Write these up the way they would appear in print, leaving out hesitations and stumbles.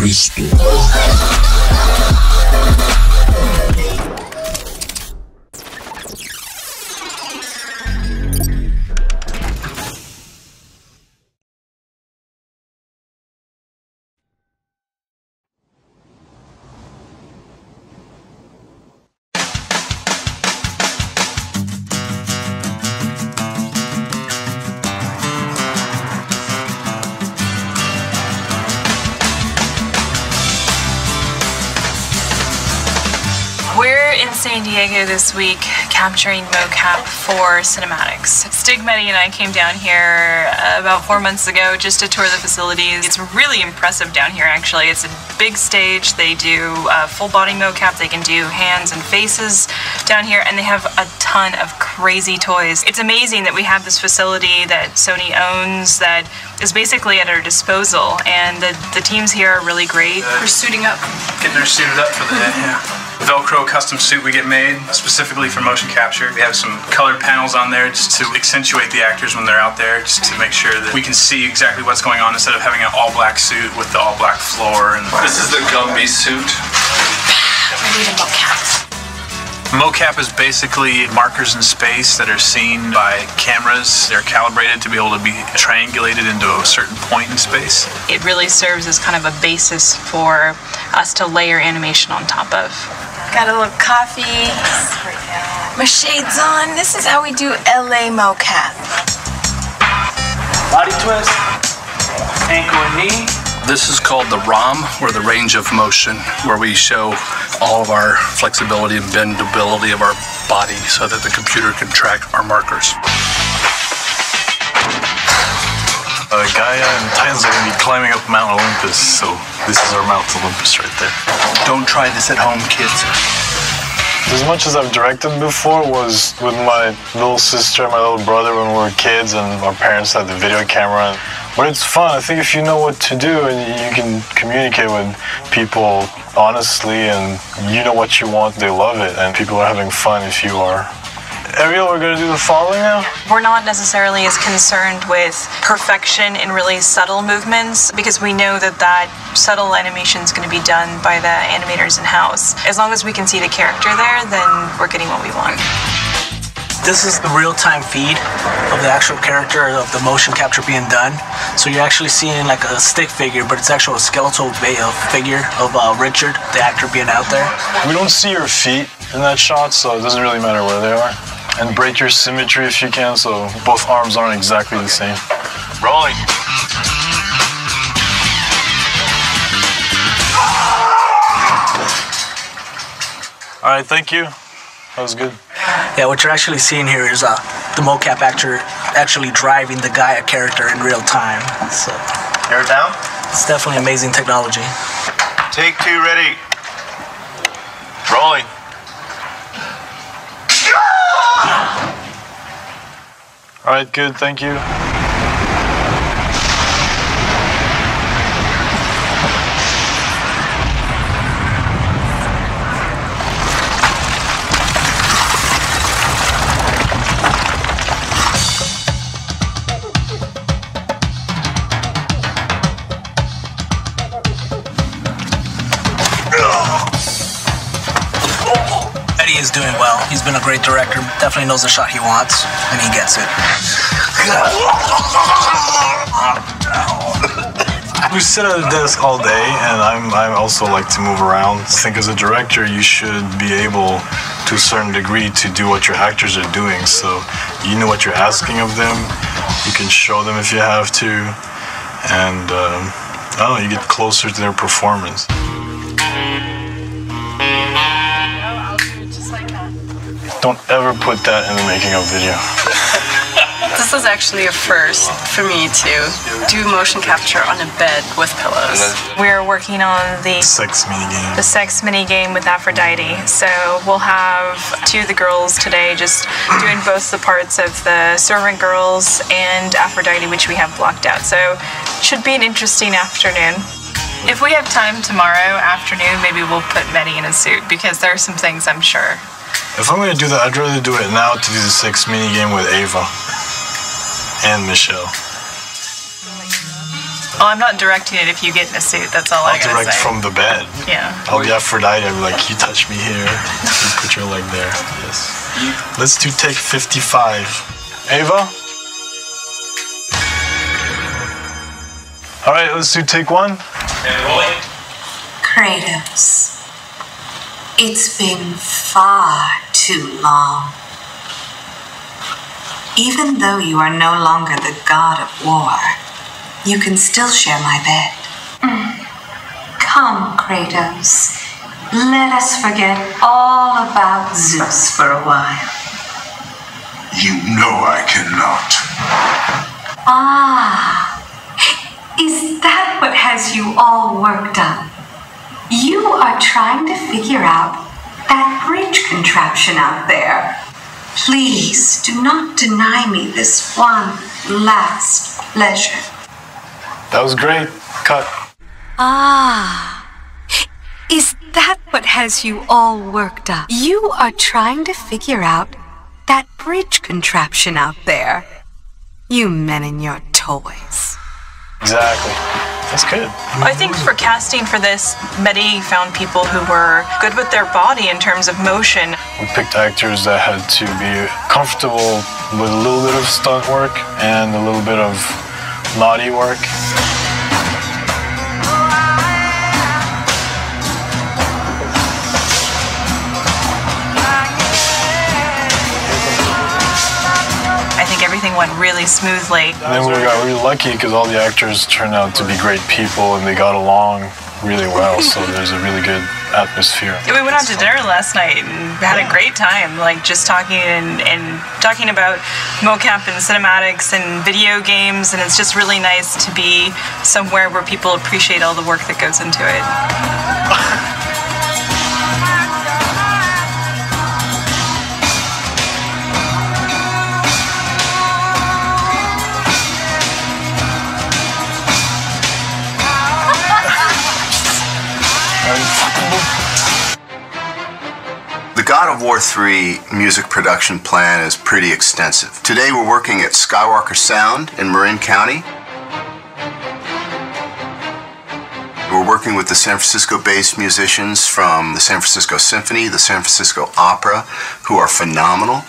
Cristo. We're in San Diego this week capturing mocap for cinematics. Stigmeti and I came down here about 4 months ago just to tour the facilities. It's really impressive down here actually. It's a big stage. They do full body mocap. They can do hands and faces down here, and they have a ton of crazy toys. It's amazing that we have this facility that Sony owns that is basically at our disposal, and the teams here are really great. We're suiting up. Getting her suited up for the day, yeah. Velcro custom suit we get made specifically for motion capture. We have some colored panels on there just to accentuate the actors when they're out there, just to make sure that we can see exactly what's going on instead of having an all black suit with the all black floor. And this is the Gumby suit. We need a mocap. Mocap is basically markers in space that are seen by cameras. They're calibrated to be able to be triangulated into a certain point in space. It really serves as kind of a basis for us to layer animation on top of. Got a little coffee, my shades on. This is how we do LA mocap. Body twist, ankle and knee. This is called the ROM, or the range of motion, where we show all of our flexibility and bendability of our body so that the computer can track our markers. Gaia and Titans are going to be climbing up Mount Olympus, so this is our Mount Olympus right there. Don't try this at home, kids. As much as I've directed before was with my little sister and my little brother when we were kids, and our parents had the video camera. But it's fun. I think if you know what to do and you can communicate with people honestly and you know what you want, they love it, and people are having fun if you are. Ariel, we're going to do the following now? We're not necessarily as concerned with perfection in really subtle movements because we know that that subtle animation is going to be done by the animators in-house. As long as we can see the character there, then we're getting what we want. This is the real-time feed of the actual character of the motion capture being done. So you're actually seeing like a stick figure, but it's actually a skeletal figure of Richard, the actor, being out there. We don't see your feet in that shot, so it doesn't really matter where they are. And break your symmetry if you can, so both arms aren't exactly the same. Rolling. All right, thank you. That was good. Yeah, what you're actually seeing here is the mocap actor actually driving the Gaia character in real time. So, Air down. It's definitely amazing technology. Take two, ready. Rolling. All right, good, thank you. Is doing well. He's been a great director. Definitely knows the shot he wants, and he gets it. We sit at a desk all day, and I also like to move around. I think as a director, you should be able, to a certain degree, to do what your actors are doing. So you know what you're asking of them. You can show them if you have to, and I don't know, you get closer to their performance. Don't ever put that in the making of video. This is actually a first for me to do motion capture on a bed with pillows. We're working on the Sex minigame. The sex minigame with Aphrodite. So we'll have two of the girls today just doing both the parts of the servant girls and Aphrodite, which we have blocked out. So it should be an interesting afternoon. If we have time tomorrow afternoon, maybe we'll put Medi in a suit because there are some things I'm sure. If I'm going to do that, I'd rather do it now to do the sex minigame with Ava and Michelle. Oh, I'm not directing it if you get in a suit. That's all I gotta I'll direct say. from the bed. Yeah. I'll be Aphrodite. I'll be like, you touch me here. You put your leg there. Yes. Let's do take 55. Ava? All right, let's do take 1. Kratos, it's been far too long. Even though you are no longer the god of war, you can still share my bed. Come, Kratos. Let us forget all about Zeus for a while. You know I cannot. Ah, is that what has you all worked up? You are trying to figure out that bridge contraption out there. Please do not deny me this one last pleasure. That was great. Cut. Ah, is that what has you all worked up? You are trying to figure out that bridge contraption out there. You men and your toys. Exactly. That's good. I think for casting for this, Mehdi found people who were good with their body in terms of motion. We picked actors that had to be comfortable with a little bit of stunt work and a little bit of naughty work. I think everything went really smoothly. And then we got really lucky because all the actors turned out to be great people and they got along really well, so there's a really good atmosphere. We went out to dinner last night and had a great time, like just talking and talking about mocap and cinematics and video games, and it's just really nice to be somewhere where people appreciate all the work that goes into it. The God of War 3 music production plan is pretty extensive. Today we're working at Skywalker Sound in Marin County. We're working with the San Francisco-based musicians from the San Francisco Symphony, the San Francisco Opera, who are phenomenal.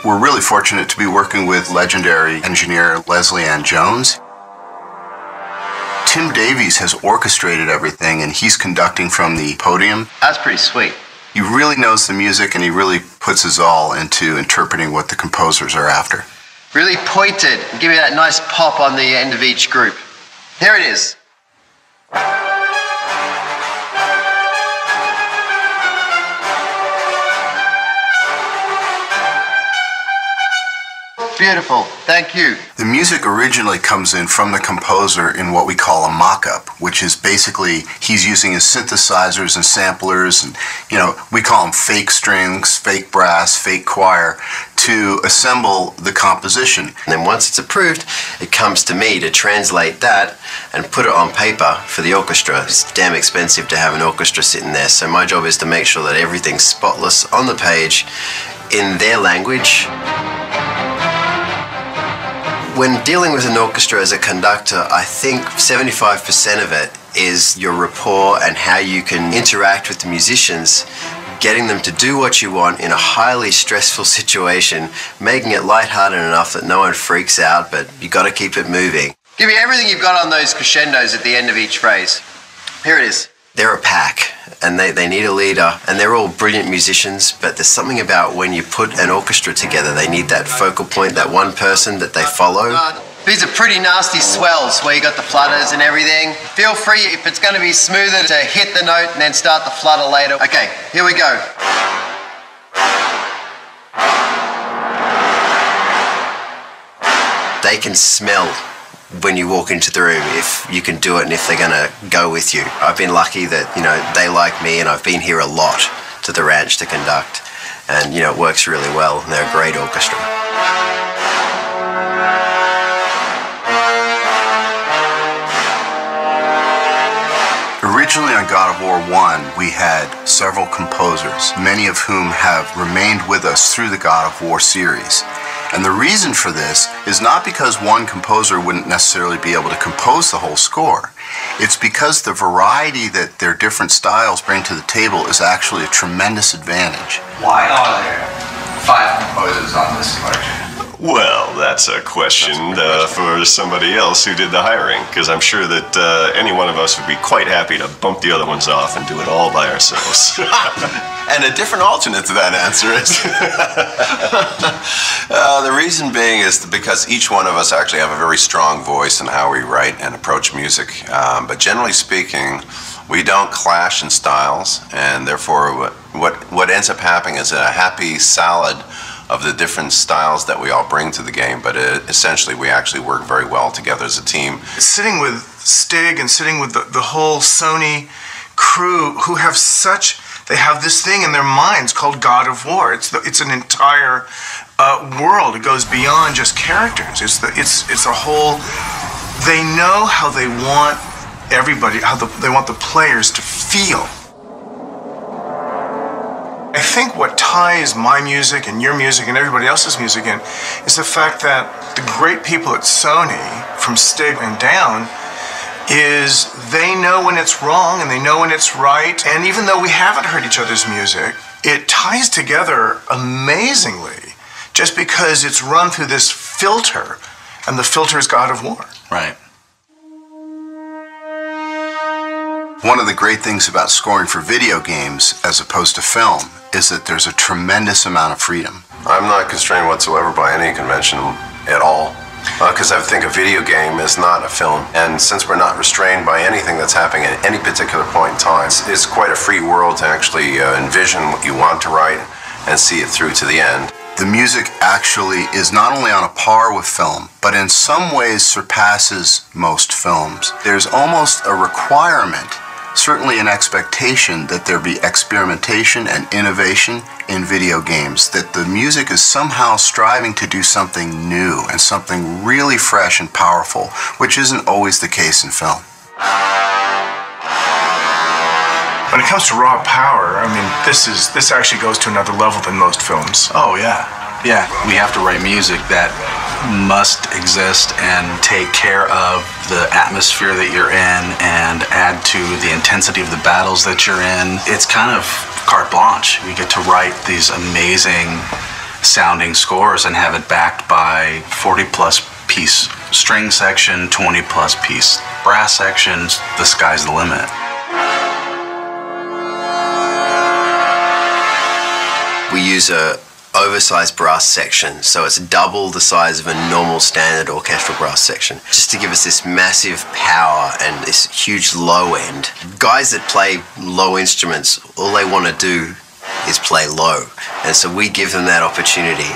We're really fortunate to be working with legendary engineer Leslie Ann Jones. Tim Davies has orchestrated everything, and he's conducting from the podium. That's pretty sweet. He really knows the music, and he really puts his all into interpreting what the composers are after. Really pointed. Give me that nice pop on the end of each group. Here it is. Beautiful. Thank you. The music originally comes in from the composer in what we call a mock-up, which is basically he's using his synthesizers and samplers, and we call them fake strings, fake brass, fake choir, to assemble the composition. And then once it's approved, it comes to me to translate that and put it on paper for the orchestra. It's damn expensive to have an orchestra sitting there, so my job is to make sure that everything's spotless on the page in their language. When dealing with an orchestra as a conductor, I think 75% of it is your rapport and how you can interact with the musicians, getting them to do what you want in a highly stressful situation, making it lighthearted enough that no one freaks out, but you got to keep it moving. Give me everything you've got on those crescendos at the end of each phrase. Here it is. They're a pack, and they need a leader, and they're all brilliant musicians, but there's something about when you put an orchestra together, they need that focal point, that one person that they follow. These are pretty nasty swells where you got the flutters and everything. Feel free, if it's going to be smoother, to hit the note and then start the flutter later. Okay, here we go. They can smell when you walk into the room, if you can do it and if they're going to go with you. I've been lucky that, they like me, and I've been here a lot to the ranch to conduct, and, it works really well, and they're a great orchestra. Originally on God of War 1, we had several composers, many of whom have remained with us through the God of War series. And the reason for this is not because one composer wouldn't necessarily be able to compose the whole score. It's because the variety that their different styles bring to the table is actually a tremendous advantage. Why are there 5 composers on this collection? Well, that's a question for somebody else who did the hiring, because I'm sure that any one of us would be quite happy to bump the other ones off and do it all by ourselves. And a different alternate to that answer is the reason being is because each one of us actually have a very strong voice in how we write and approach music. But generally speaking, we don't clash in styles, and therefore what ends up happening is a happy salad of the different styles that we all bring to the game, but essentially we actually work very well together as a team. Sitting with Stig and sitting with the whole Sony crew who have they have this thing in their minds called God of War. It's an entire world. It goes beyond just characters. It's a whole, they know how they want everybody, they want the players to feel. I think what ties my music and your music and everybody else's music in is the fact that the great people at Sony, from Stig and down, is they know when it's wrong and they know when it's right. And even though we haven't heard each other's music, it ties together amazingly just because it's run through this filter, and the filter is God of War. Right. One of the great things about scoring for video games as opposed to film is that there's a tremendous amount of freedom. I'm not constrained whatsoever by any convention at all, because I think a video game is not a film. And since we're not restrained by anything that's happening at any particular point in time, it's quite a free world to actually envision what you want to write and see it through to the end. The music actually is not only on a par with film, but in some ways surpasses most films. There's almost a requirement, certainly an expectation, that there be experimentation and innovation in video games, that the music is somehow striving to do something new and something really fresh and powerful, which isn't always the case in film. When it comes to raw power, I mean, this actually goes to another level than most films. Oh, yeah. Yeah, we have to write music that must exist and take care of the atmosphere that you're in and add to the intensity of the battles that you're in. It's kind of carte blanche. You get to write these amazing sounding scores and have it backed by 40-plus piece string section, 20-plus piece brass sections. The sky's the limit. We use a oversized brass section, so it's double the size of a normal standard orchestral brass section, just to give us this massive power and this huge low end. Guys that play low instruments, all they want to do is play low, and so we give them that opportunity.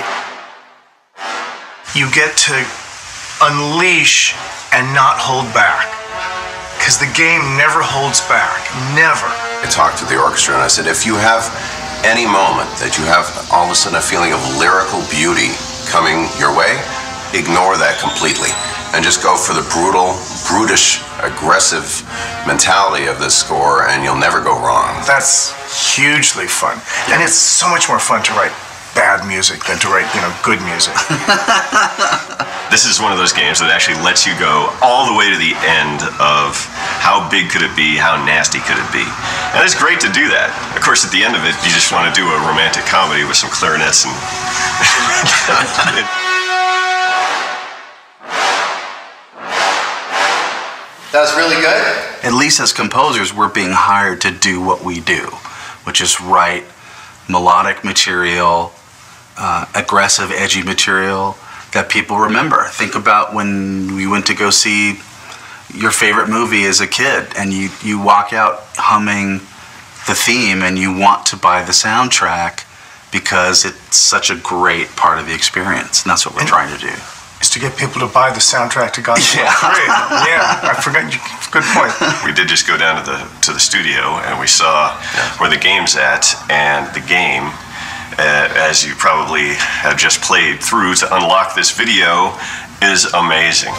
You get to unleash and not hold back, because the game never holds back, never. I talked to the orchestra and I said, if you have any moment that you have all of a sudden a feeling of lyrical beauty coming your way, ignore that completely and just go for the brutal, brutish, aggressive mentality of this score, and you'll never go wrong. That's hugely fun. And it's so much more fun to write bad music than to write, good music. This is one of those games that actually lets you go all the way to the end of how big could it be, how nasty could it be. And it's great to do that. Of course, at the end of it, you just want to do a romantic comedy with some clarinets and... That was really good. At least as composers, we're being hired to do what we do, which is write melodic material, aggressive, edgy material that people remember. Think about when we went to go see your favorite movie as a kid, and you walk out humming the theme and you want to buy the soundtrack because it's such a great part of the experience, and that's what we're trying to do. Is to get people to buy the soundtrack to God's War. Great. Yeah, I forgot. Good point. We did just go down to the studio, and we saw where the game's at, and the game, as you probably have just played through to unlock this video, is amazing.